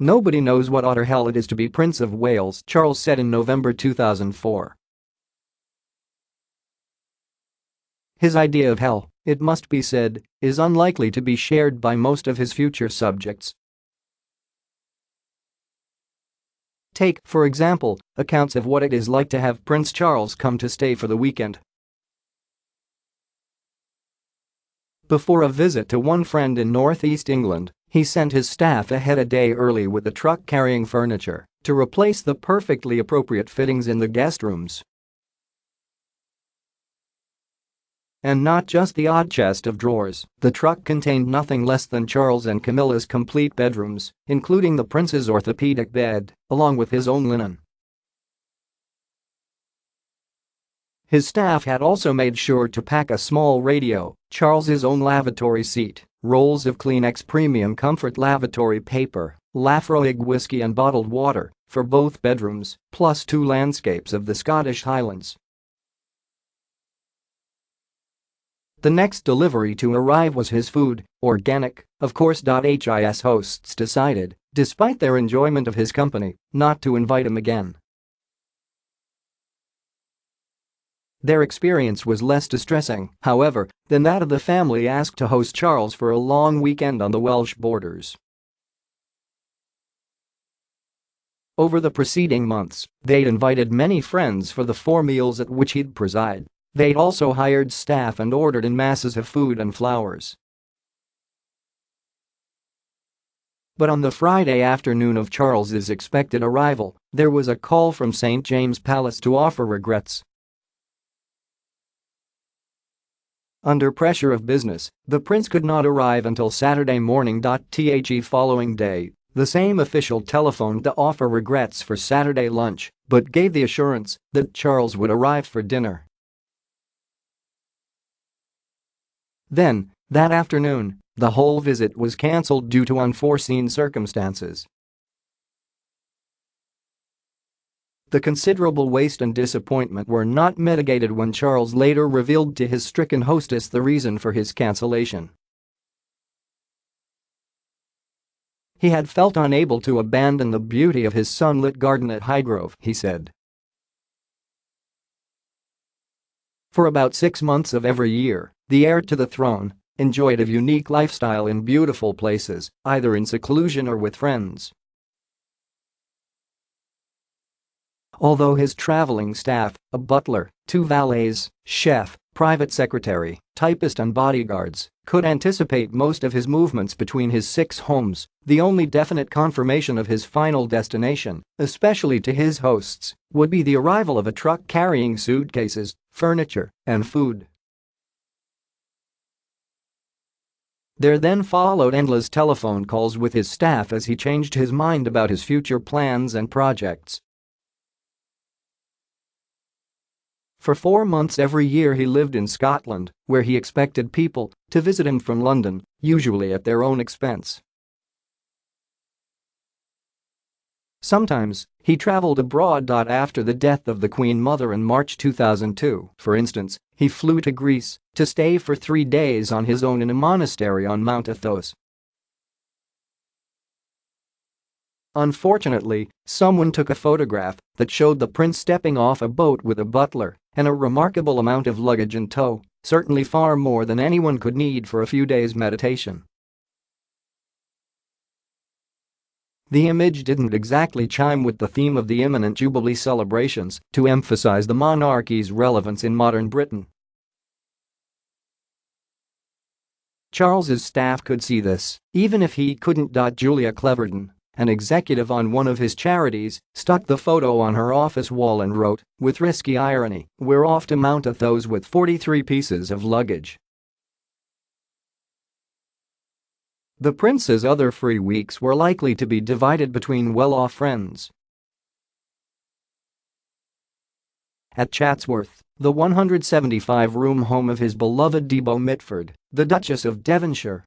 "Nobody knows what utter hell it is to be Prince of Wales," Charles said in November 2004. His idea of hell, it must be said, is unlikely to be shared by most of his future subjects. Take, for example, accounts of what it is like to have Prince Charles come to stay for the weekend. Before a visit to one friend in northeast England, he sent his staff ahead a day early with a truck carrying furniture to replace the perfectly appropriate fittings in the guest rooms. And not just the odd chest of drawers, the truck contained nothing less than Charles and Camilla's complete bedrooms, including the prince's orthopedic bed, along with his own linen. His staff had also made sure to pack a small radio, Charles's own lavatory seat, rolls of Kleenex Premium Comfort lavatory paper, Laphroaig whiskey and bottled water for both bedrooms, plus 2 landscapes of the Scottish Highlands. The next delivery to arrive was his food, organic, of course. His hosts decided, despite their enjoyment of his company, not to invite him again. Their experience was less distressing, however, than that of the family asked to host Charles for a long weekend on the Welsh borders. Over the preceding months, they'd invited many friends for the 4 meals at which he'd preside. They'd also hired staff and ordered in masses of food and flowers. But on the Friday afternoon of Charles's expected arrival, there was a call from St. James Palace to offer regrets. Under pressure of business, the prince could not arrive until Saturday morning. The following day, the same official telephoned to offer regrets for Saturday lunch, but gave the assurance that Charles would arrive for dinner. Then, that afternoon, the whole visit was cancelled due to unforeseen circumstances. The considerable waste and disappointment were not mitigated when Charles later revealed to his stricken hostess the reason for his cancellation. He had felt unable to abandon the beauty of his sunlit garden at Highgrove, he said. For about 6 months of every year, the heir to the throne enjoyed a unique lifestyle in beautiful places, either in seclusion or with friends. Although his traveling staff, a butler, 2 valets, chef, private secretary, typist and bodyguards, could anticipate most of his movements between his 6 homes, the only definite confirmation of his final destination, especially to his hosts, would be the arrival of a truck carrying suitcases, furniture, and food. There then followed endless telephone calls with his staff as he changed his mind about his future plans and projects. For 4 months every year he lived in Scotland, where he expected people to visit him from London, usually at their own expense. Sometimes, he traveled abroad. After the death of the Queen Mother in March 2002, for instance, he flew to Greece to stay for 3 days on his own in a monastery on Mount Athos. Unfortunately, someone took a photograph that showed the prince stepping off a boat with a butler and a remarkable amount of luggage in tow, certainly far more than anyone could need for a few days' meditation. The image didn't exactly chime with the theme of the imminent Jubilee celebrations to emphasize the monarchy's relevance in modern Britain. Charles's staff could see this, even if he couldn't. Julia Cleverton, an executive on one of his charities, stuck the photo on her office wall and wrote, with risky irony, "We're off to Mount Athos with 43 pieces of luggage." The prince's other free weeks were likely to be divided between well-off friends. At Chatsworth, the 175-room home of his beloved Debo Mitford, the Duchess of Devonshire,